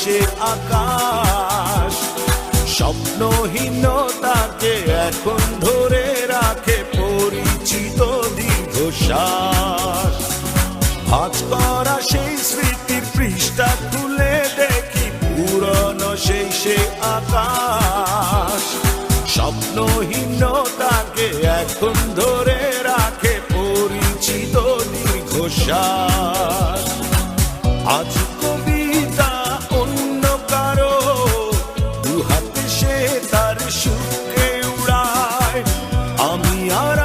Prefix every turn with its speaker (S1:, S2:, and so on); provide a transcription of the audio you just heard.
S1: সে আকাশ। স্বপ্নহীনতাকে এখন ধরে রাখে পরিচিত দীর্ঘশ্বাস। আজ করা সেই স্মৃতির পৃষ্ঠা খুলে দেখি পুরনো সেই সে আকাশ। স্বপ্নহীনতাকে এখন ধরে রাখে পরিচিত দীর্ঘশ্বাস। আজ কবিতা অন্য কারো দুহাতে সে তার সুখে উড়ায়, আমি আর